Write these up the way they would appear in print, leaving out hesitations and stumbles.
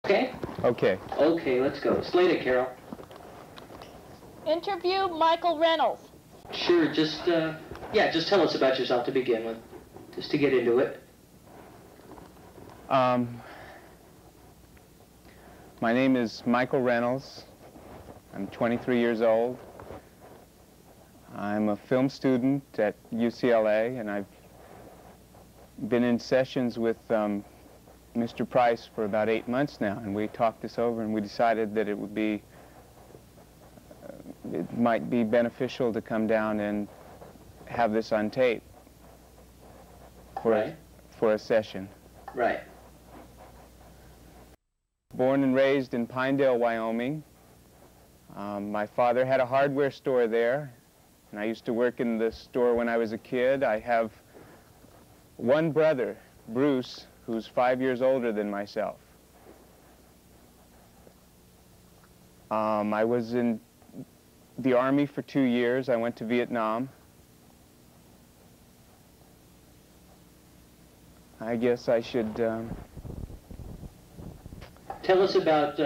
Okay? Okay. Okay, let's go. Slate it, Carol. Interview Michael Reynolds. Sure, just tell us about yourself to begin with, just to get into it. My name is Michael Reynolds. I'm 23 years old. I'm a film student at UCLA, and I've been in sessions with Mr. Price for about 8 months now, and we talked this over and we decided that it might be beneficial to come down and have this on tape for a session. Right. Born and raised in Pinedale, Wyoming. My father had a hardware store there, and I used to work in the store when I was a kid. I have one brother, Bruce, who's 5 years older than myself. I was in the Army for 2 years. I went to Vietnam. I guess I should... Tell us about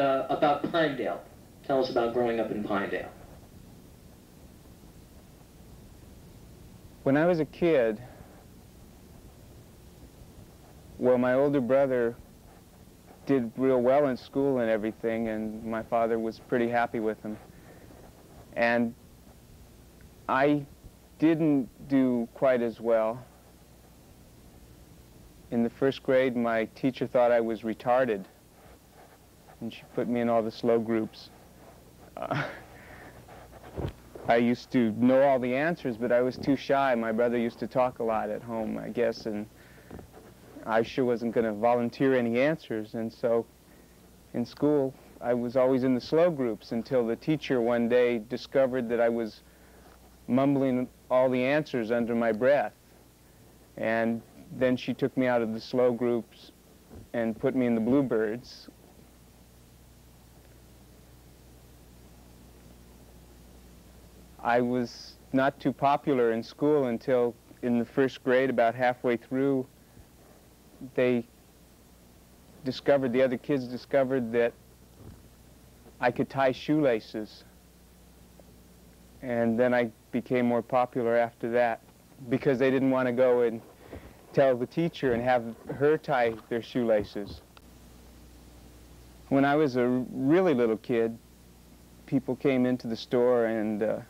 Pinedale. Tell us about growing up in Pinedale. When I was a kid, well, my older brother did real well in school and everything, and my father was pretty happy with him. And I didn't do quite as well. In the first grade, my teacher thought I was retarded, and she put me in all the slow groups. I used to know all the answers, but I was too shy. My brother used to talk a lot at home, I guess, and I sure wasn't going to volunteer any answers. And so in school, I was always in the slow groups until the teacher one day discovered that I was mumbling all the answers under my breath. And then she took me out of the slow groups and put me in the Bluebirds. I was not too popular in school until in the first grade, about halfway through, the other kids discovered that I could tie shoelaces. And then I became more popular after that because they didn't want to go and tell the teacher and have her tie their shoelaces. When I was a really little kid, people came into the store and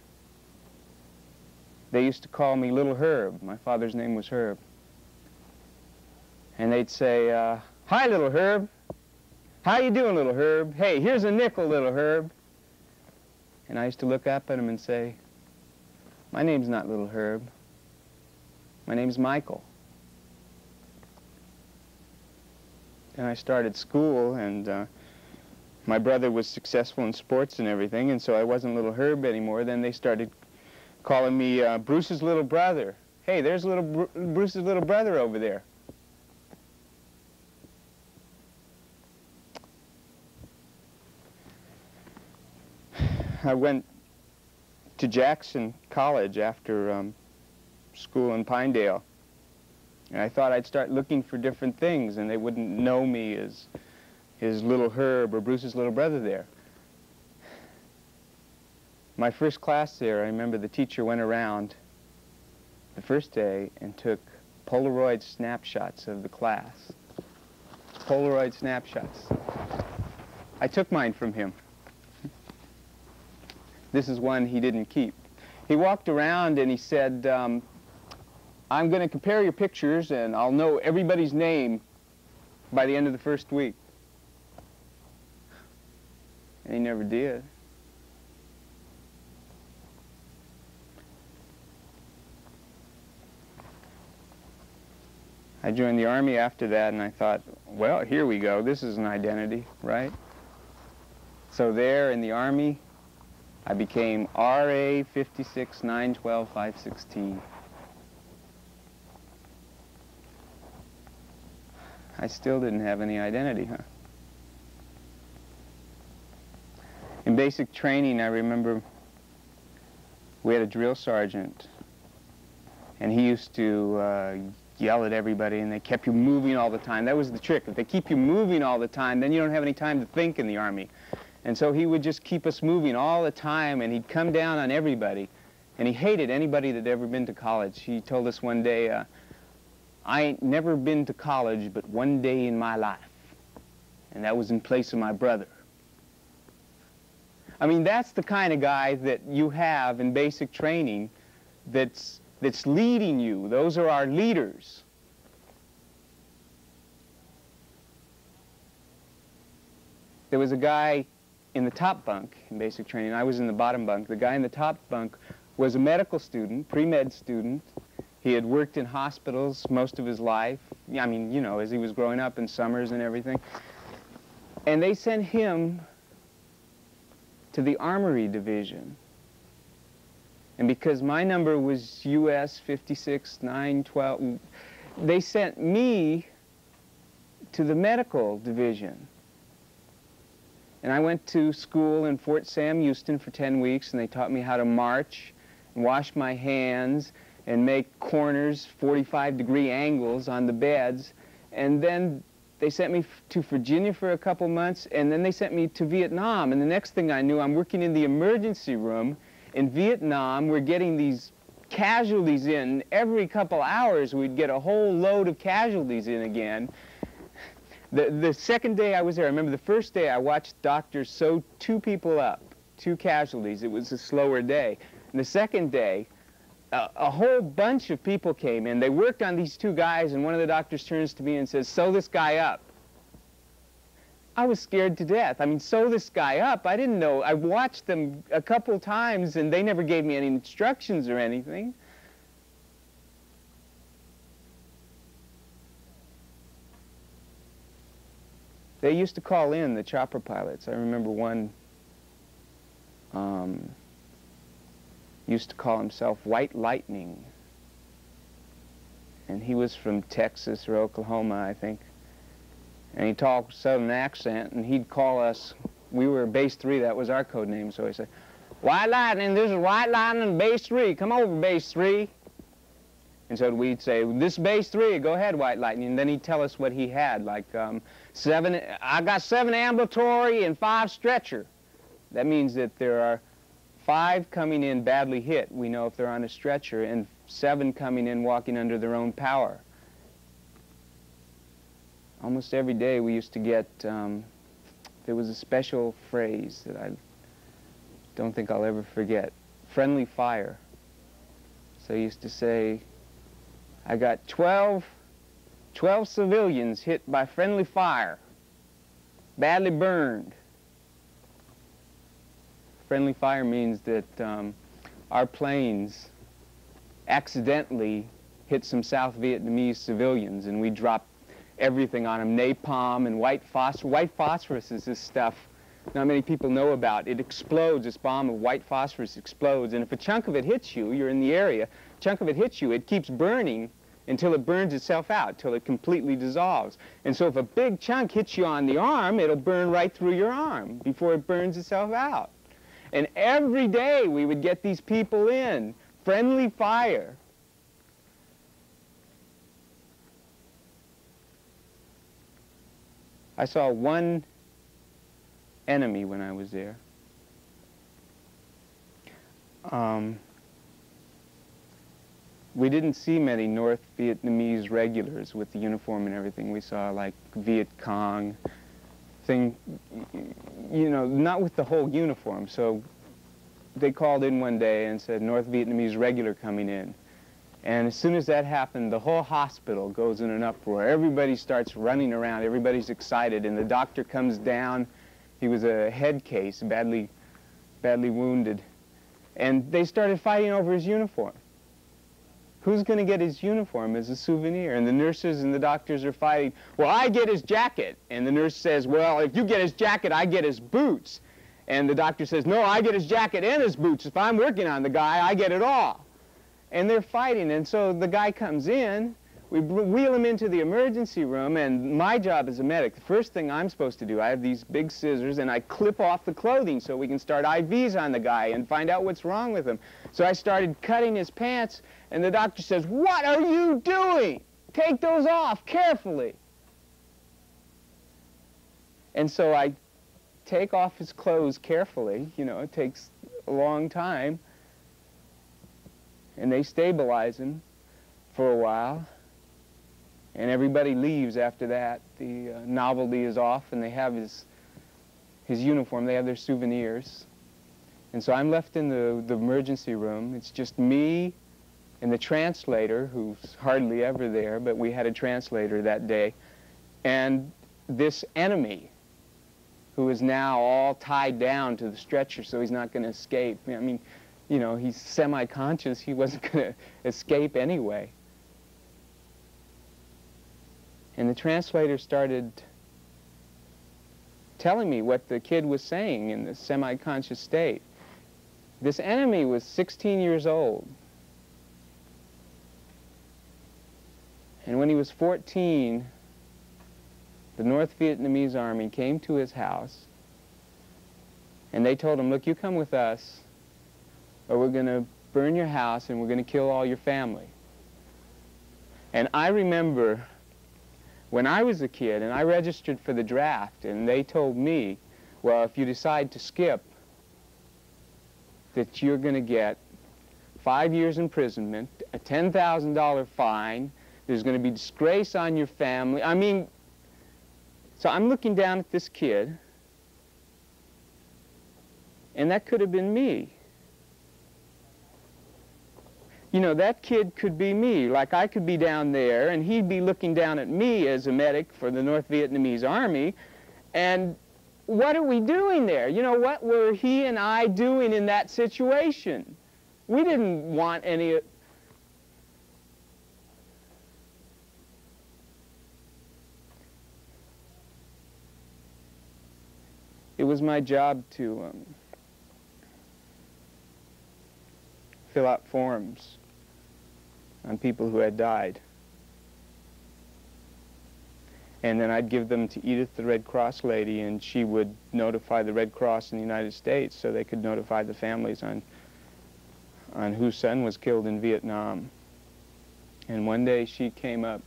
they used to call me Little Herb. My father's name was Herb. And they'd say, "Hi, Little Herb. How you doing, Little Herb? Hey, here's a nickel, Little Herb." And I used to look up at him and say, "My name's not Little Herb. My name's Michael." And I started school, and my brother was successful in sports and everything, and so I wasn't Little Herb anymore. Then they started calling me Bruce's little brother. "Hey, there's Bruce's little brother over there." I went to Jackson College after school in Pinedale, and I thought I'd start looking for different things, and they wouldn't know me as his Little Herb or Bruce's little brother there. My first class there, I remember the teacher went around the first day and took Polaroid snapshots of the class. Polaroid snapshots. I took mine from him. This is one he didn't keep. He walked around and he said, "I'm going to compare your pictures and I'll know everybody's name by the end of the first week." And he never did. I joined the Army after that, and I thought, well, here we go. This is an identity, right? So there in the Army, I became RA 56 912 516. I still didn't have any identity, huh? In basic training, I remember we had a drill sergeant, and he used to yell at everybody, and they kept you moving all the time. That was the trick. If they keep you moving all the time, then you don't have any time to think in the Army. And so he would just keep us moving all the time, and he'd come down on everybody. And he hated anybody that had ever been to college. He told us one day, I ain't never been to college but one day in my life. And that was in place of my brother. I mean, that's the kind of guy that you have in basic training that's leading you. Those are our leaders. There was a guy in the top bunk in basic training. I was in the bottom bunk. The guy in the top bunk was a medical student, pre-med student. He had worked in hospitals most of his life. I mean, you know, as he was growing up in summers and everything. And they sent him to the Armory Division. And because my number was US 56-912, they sent me to the Medical Division. And I went to school in Fort Sam Houston for 10 weeks, and they taught me how to march and wash my hands and make corners, 45-degree angles on the beds. And then they sent me to Virginia for a couple months, and then they sent me to Vietnam. And the next thing I knew, I'm working in the emergency room in Vietnam. We're getting these casualties in. Every couple hours, we'd get a whole load of casualties in again. The second day I was there, I remember the first day I watched doctors sew 2 people up, 2 casualties. It was a slower day. And the second day, a whole bunch of people came in. They worked on these 2 guys, and one of the doctors turns to me and says, sew this guy up. I was scared to death. I mean, sew this guy up? I didn't know. I watched them a couple times, and they never gave me any instructions or anything. They used to call in the chopper pilots. I remember one used to call himself White Lightning. And he was from Texas or Oklahoma, I think. And he talked Southern accent, and he'd call us, we were Base 3, that was our code name, so he said, White Lightning, this is White Lightning, Base 3, come over, Base 3. And so we'd say, this is Base 3, go ahead, White Lightning. And then he'd tell us what he had, like, I got 7 ambulatory and 5 stretcher. That means that there are 5 coming in badly hit, we know if they're on a stretcher, and 7 coming in walking under their own power. Almost every day we used to get, there was a special phrase that I don't think I'll ever forget, friendly fire. So he used to say, I got 12 civilians hit by friendly fire, badly burned. Friendly fire means that our planes accidentally hit some South Vietnamese civilians, and we dropped everything on them, napalm and white phosphorus. White phosphorus is this stuff not many people know about. It explodes, this bomb of white phosphorus explodes, and if a chunk of it hits you, you're in the area, a chunk of it hits you, it keeps burning until it burns itself out, till it completely dissolves. And so if a big chunk hits you on the arm, it'll burn right through your arm before it burns itself out. And every day we would get these people in, friendly fire. I saw one enemy when I was there. We didn't see many North Vietnamese regulars with the uniform and everything. We saw like Viet Cong thing, you know, not with the whole uniform. So they called in one day and said, North Vietnamese regular coming in. And as soon as that happened, the whole hospital goes in an uproar. Everybody starts running around. Everybody's excited. And the doctor comes down. He was a head case, badly wounded. And they started fighting over his uniform. Who's going to get his uniform as a souvenir? And the nurses and the doctors are fighting. Well, I get his jacket. And the nurse says, well, if you get his jacket, I get his boots. And the doctor says, no, I get his jacket and his boots. If I'm working on the guy, I get it all. And they're fighting. And so the guy comes in. We wheel him into the emergency room. And my job as a medic, the first thing I'm supposed to do, I have these big scissors, and I clip off the clothing so we can start IVs on the guy and find out what's wrong with him. So I started cutting his pants. And the doctor says, what are you doing? take those off carefully. And so I take off his clothes carefully. You know, it takes a long time. And they stabilize him for a while. And everybody leaves after that. The novelty is off, and they have his uniform. They have their souvenirs. And so I'm left in the emergency room. It's just me and the translator, who's hardly ever there, but we had a translator that day, and this enemy, who is now all tied down to the stretcher so he's not going to escape. I mean, you know, he's semi-conscious. He wasn't going to escape anyway. And the translator started telling me what the kid was saying in the semi-conscious state. This enemy was 16 years old. And when he was 14, the North Vietnamese army came to his house, and they told him, look, you come with us, or we're going to burn your house and we're going to kill all your family. And I remember when I was a kid and I registered for the draft, and they told me, well, if you decide to skip, that you're going to get 5 years imprisonment, a $10,000 fine, there's going to be disgrace on your family. I mean, so I'm looking down at this kid, and that could have been me. You know, that kid could be me. Like, I could be down there, and he'd be looking down at me as a medic for the North Vietnamese Army, and what are we doing there? You know, what were he and I doing in that situation? We didn't want any... It was my job to fill out forms on people who had died. And then I'd give them to Edith, the Red Cross lady, and she would notify the Red Cross in the United States so they could notify the families on whose son was killed in Vietnam. And one day she came up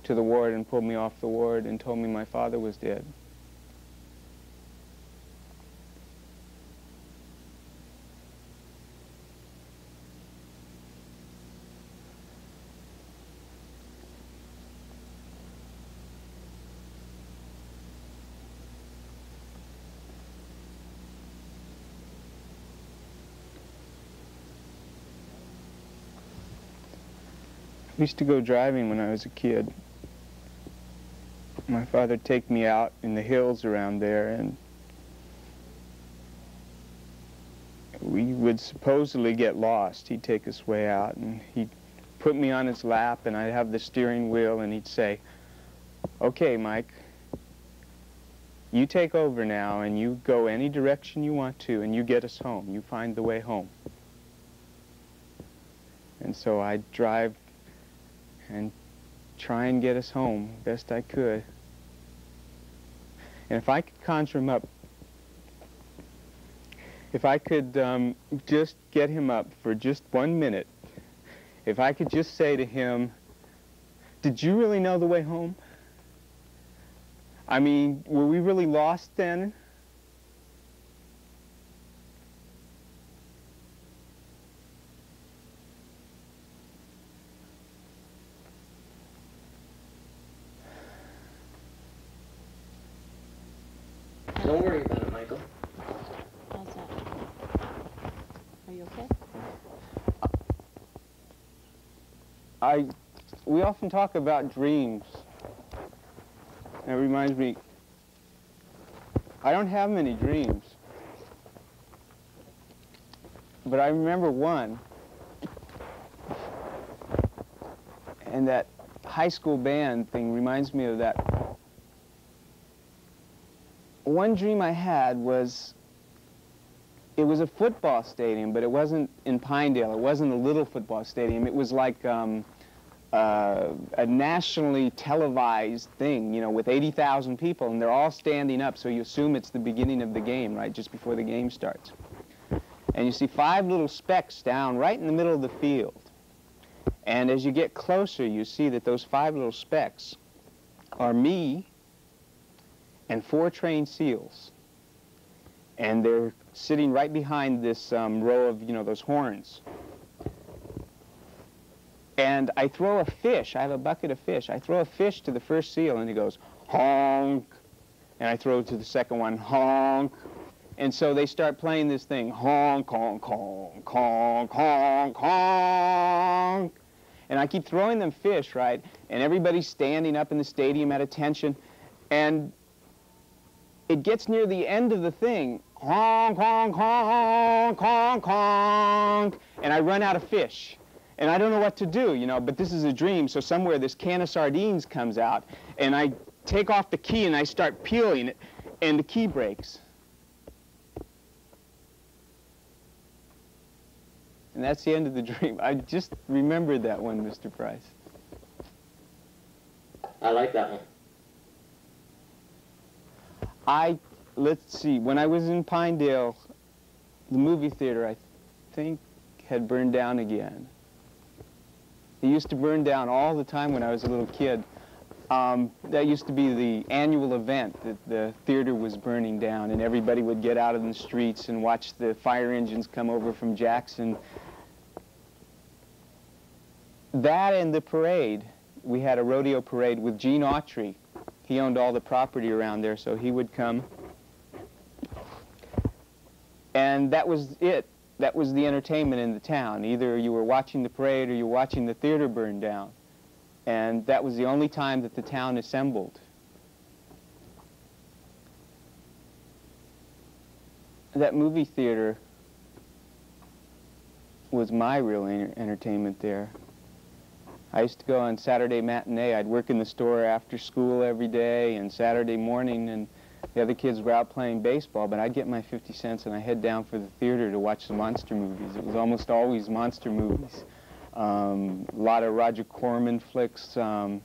to the ward and pulled me off the ward and told me my father was dead. I used to go driving when I was a kid. My father would take me out in the hills around there, and we would supposedly get lost. He'd take us way out, and he'd put me on his lap, and I'd have the steering wheel, and he'd say, okay, Mike, you take over now, and you go any direction you want to, and you get us home. You find the way home. And so I'd drive and try and get us home best I could. And if I could conjure him up, if I could just get him up for just 1 minute, if I could just say to him, did you really know the way home? I mean, were we really lost then? Don't worry about it, Michael. How's that? Are you okay? We often talk about dreams. And it reminds me, I don't have many dreams. But I remember one. And that high school band thing reminds me of that. One dream I had was, it was a football stadium, but it wasn't in Pinedale. It wasn't a little football stadium. It was like a nationally televised thing, you know, with 80,000 people, and they're all standing up, so you assume it's the beginning of the game, right, just before the game starts. And you see 5 little specks down right in the middle of the field. And as you get closer, you see that those 5 little specks are me and 4 trained SEALs. And they're sitting right behind this row of, you know, those horns. And I throw a fish. I have a bucket of fish. I throw a fish to the first SEAL, and he goes, honk. And I throw it to the second one, honk. And so they start playing this thing, honk, honk, honk, honk, honk, honk. And I keep throwing them fish, right? And everybody's standing up in the stadium at attention. And it gets near the end of the thing, honk, honk, honk, honk, honk. And I run out of fish. And I don't know what to do, you know, but this is a dream. So somewhere this can of sardines comes out. And I take off the key and I start peeling it. And the key breaks. And that's the end of the dream. I just remembered that one, Mr. Price. I like that one. Let's see, when I was in Pinedale, the movie theater, I think, had burned down again. It used to burn down all the time when I was a little kid. That used to be the annual event, that the theater was burning down, and everybody would get out in the streets and watch the fire engines come over from Jackson. That and the parade. We had a rodeo parade with Gene Autry. He owned all the property around there, so he would come. And that was it. That was the entertainment in the town. Either you were watching the parade or you were watching the theater burn down. And that was the only time that the town assembled. That movie theater was my real entertainment there. I used to go on Saturday matinee. I'd work in the store after school every day and Saturday morning, and the other kids were out playing baseball, but I'd get my 50 cents and I'd head down for the theater to watch the monster movies. It was almost always monster movies. A lot of Roger Corman flicks, A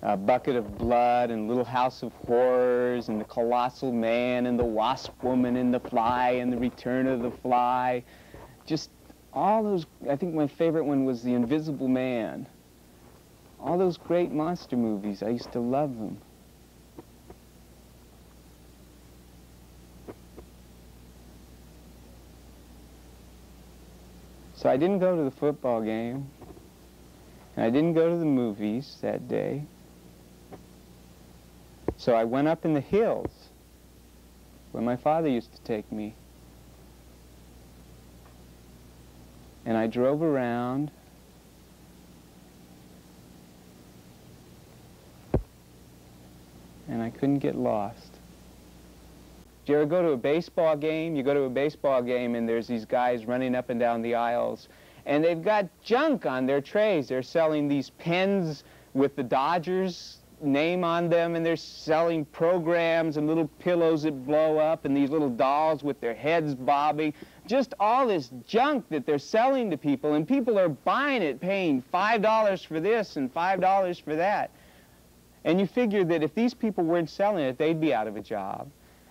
Bucket of Blood and Little House of Horrors and The Colossal Man and The Wasp Woman and The Fly and The Return of the Fly. Just all those. I think my favorite one was The Invisible Man. All those great monster movies, I used to love them. So I didn't go to the football game, and I didn't go to the movies that day. So I went up in the hills where my father used to take me. And I drove around. And I couldn't get lost. Do you ever go to a baseball game? You go to a baseball game and there's these guys running up and down the aisles, and they've got junk on their trays. They're selling these pens with the Dodgers name on them, and they're selling programs and little pillows that blow up and these little dolls with their heads bobbing. Just all this junk that they're selling to people, and people are buying it, paying $5 for this and $5 for that. And you figure that if these people weren't selling it, they'd be out of a job.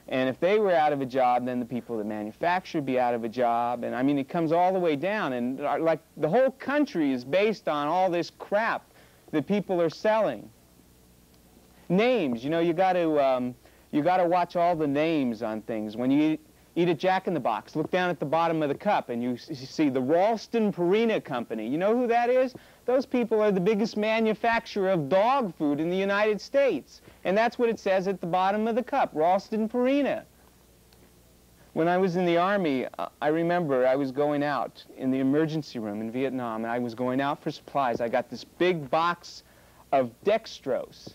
And if they were out of a job, then the people that manufacture would be out of a job. And I mean, it comes all the way down. And like the whole country is based on all this crap that people are selling. Names, you know, you got to watch all the names on things. When you eat a Jack in the Box, look down at the bottom of the cup and you see the Ralston Purina Company. You know who that is? Those people are the biggest manufacturer of dog food in the United States. And that's what it says at the bottom of the cup, Ralston Purina. When I was in the Army, I remember I was going out in the emergency room in Vietnam, and I was going out for supplies. I got this big box of dextrose.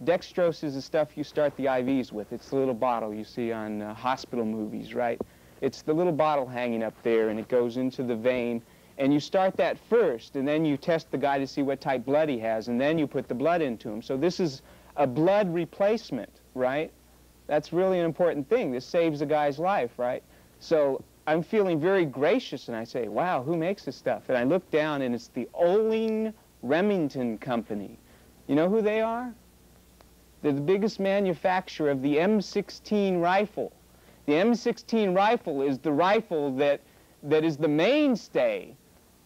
Dextrose is the stuff you start the IVs with. It's the little bottle you see on hospital movies, right? It's the little bottle hanging up there, and it goes into the vein. And you start that first, and then you test the guy to see what type blood he has, and then you put the blood into him. So this is a blood replacement, right? That's really an important thing. This saves a guy's life, right? So I'm feeling very gracious, and I say, wow, who makes this stuff? And I look down, and it's the Oling Remington Company. You know who they are? They're the biggest manufacturer of the M16 rifle. The M16 rifle is the rifle that is the mainstay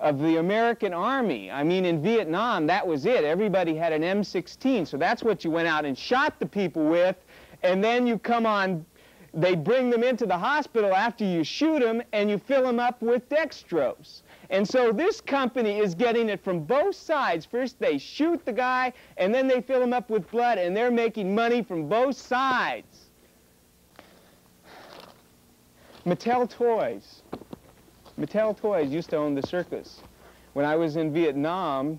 of the American Army. I mean, in Vietnam, that was it. Everybody had an M16, so that's what you went out and shot the people with, and then you come on, they bring them into the hospital after you shoot them, and you fill them up with dextrose. And so this company is getting it from both sides. First they shoot the guy, and then they fill him up with blood, and they're making money from both sides. Mattel Toys. Mattel Toys used to own the circus. When I was in Vietnam,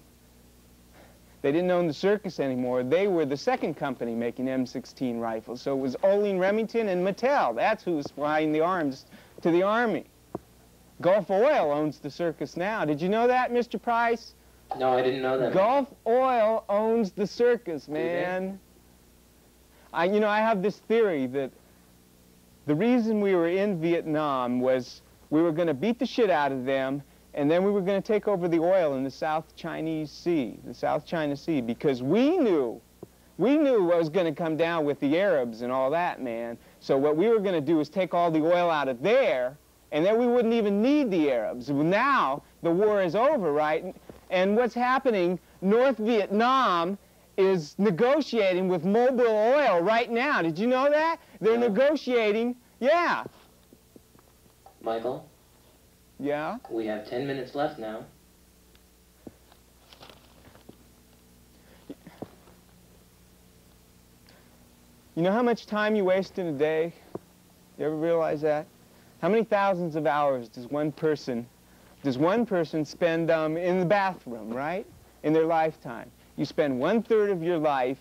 they didn't own the circus anymore. They were the second company making M16 rifles. So it was Olin Remington and Mattel. That's who was supplying the arms to the Army. Gulf Oil owns the circus now. Did you know that, Mr. Price? No, I didn't know that. Gulf Oil owns the circus, man. I have this theory that the reason we were in Vietnam was we were going to beat the shit out of them, and then we were going to take over the oil in the South China Sea, because we knew what was going to come down with the Arabs and all that, man. So what we were going to do is take all the oil out of there, and then we wouldn't even need the Arabs. Now the war is over, right? And what's happening, North Vietnam is negotiating with Mobil Oil right now. Did you know that? They're negotiating, yeah. Michael? Yeah? We have 10 minutes left now. You know how much time you waste in a day? You ever realize that? How many thousands of hours does one person spend in the bathroom, right? In their lifetime. You spend one-third of your life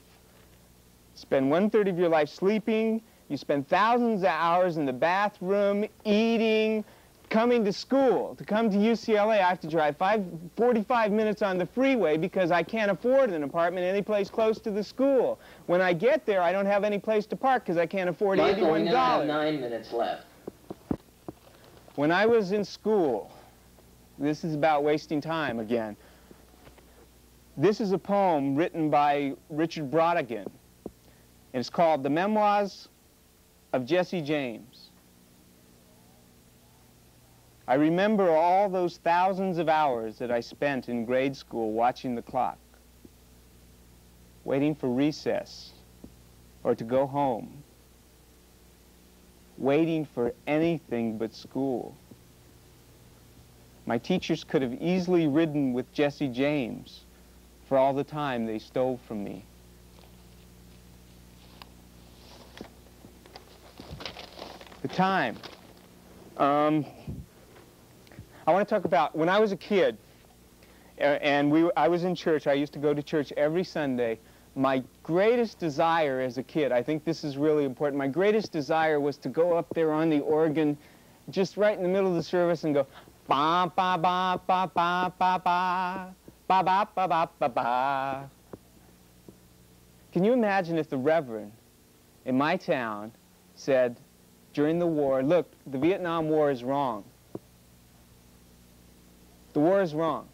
sleeping. You spend thousands of hours in the bathroom, eating, coming to school. To come to UCLA, I have to drive 45 minutes on the freeway because I can't afford an apartment any place close to the school. When I get there, I don't have any place to park because I can't afford $81. Michael, we now have 9 minutes left. When I was in school, this is about wasting time again. This is a poem written by Richard Brautigan, and it's called The Memoirs of Jesse James. I remember all those thousands of hours that I spent in grade school watching the clock, waiting for recess or to go home, waiting for anything but school. My teachers could have easily ridden with Jesse James for all the time they stole from me. The time. I want to talk about when I was a kid, and I was in church. I used to go to church every Sunday. My greatest desire as a kid, I think this is really important, my greatest desire was to go up there on the organ just right in the middle of the service and go, ba ba ba ba ba ba ba ba ba ba ba ba ba. Can you imagine if the Reverend in my town said during the war, look, the Vietnam War is wrong. The war is wrong.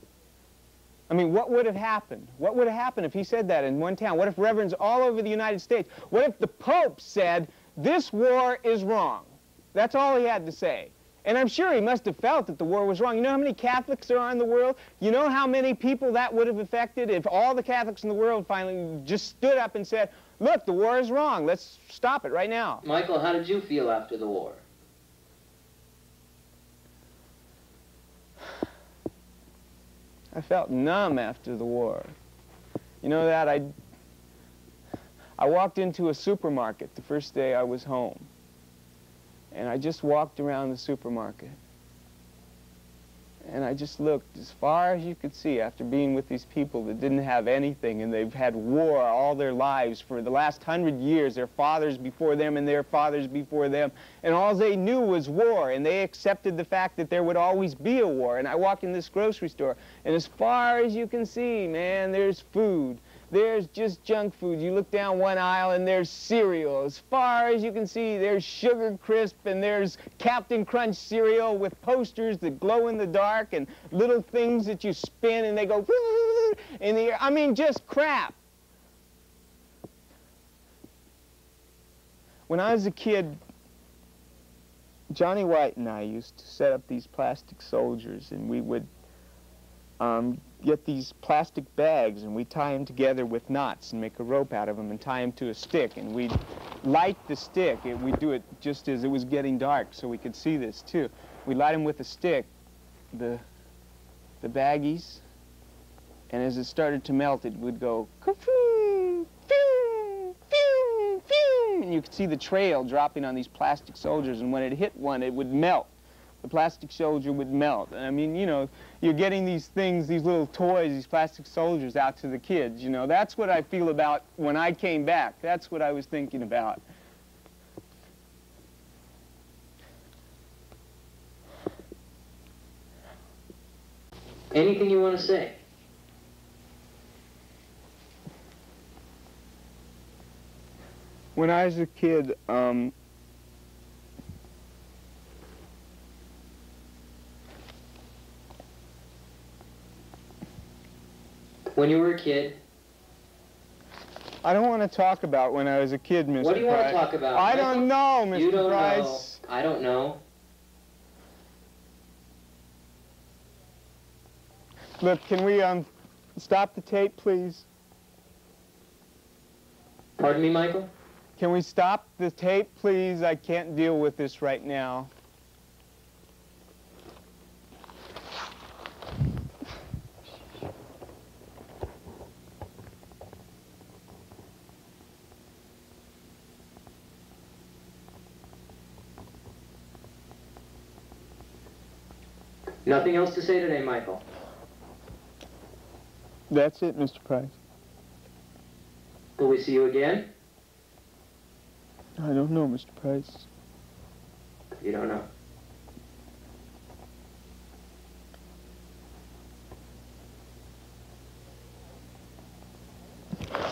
I mean, what would have happened? What would have happened if he said that in one town? What if reverends all over the United States? What if the Pope said, this war is wrong? That's all he had to say. And I'm sure he must have felt that the war was wrong. You know how many Catholics there are in the world? You know how many people that would have affected if all the Catholics in the world finally just stood up and said, look, the war is wrong. Let's stop it right now. Michael, how did you feel after the war? I felt numb after the war. You know that I walked into a supermarket the first day I was home. And I just walked around the supermarket. And I just looked as far as you could see after being with these people that didn't have anything, and they've had war all their lives for the last 100 years, their fathers before them and their fathers before them, and all they knew was war, and they accepted the fact that there would always be a war. And I walk in this grocery store, and as far as you can see, man, there's food. There's just junk food. You look down one aisle and there's cereal. As far as you can see, there's Sugar Crisp and there's Captain Crunch cereal with posters that glow in the dark and little things that you spin and they go in the air. I mean, just crap. When I was a kid, Johnny White and I used to set up these plastic soldiers, and we would get these plastic bags and we tie them together with knots and make a rope out of them and tie them to a stick, and we'd light the stick. We'd do it just as it was getting dark so we could see this too. We'd light them with a stick, the baggies, and as it started to melt it would go ka-foom, phew, phew, phew, and you could see the trail dropping on these plastic soldiers, and when it hit one it would melt. The plastic soldier would melt. And I mean, you know, you're getting these things, these little toys, these plastic soldiers out to the kids, you know. That's what I feel about when I came back. That's what I was thinking about. Anything you want to say? When I was a kid, When you were a kid? I don't want to talk about when I was a kid, Mr. Price. What do you want to talk about? I don't know, Mr. You don't Price. know. I don't know. Look, can we stop the tape, please? Pardon me, Michael? Can we stop the tape, please? I can't deal with this right now. Nothing else to say today, Michael? That's it, Mr. Price. Will we see you again? I don't know, Mr. Price. You don't know.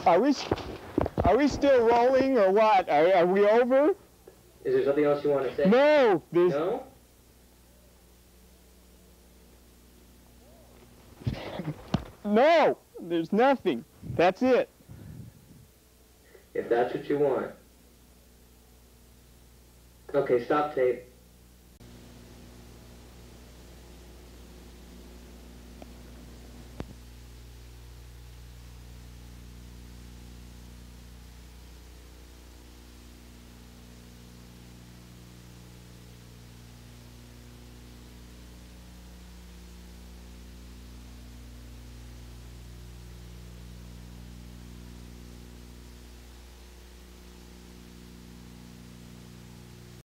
Are we still rolling or what? Are we over? Is there something else you want to say? No, there's... No? No, there's nothing. That's it. If that's what you want. Okay, stop tape.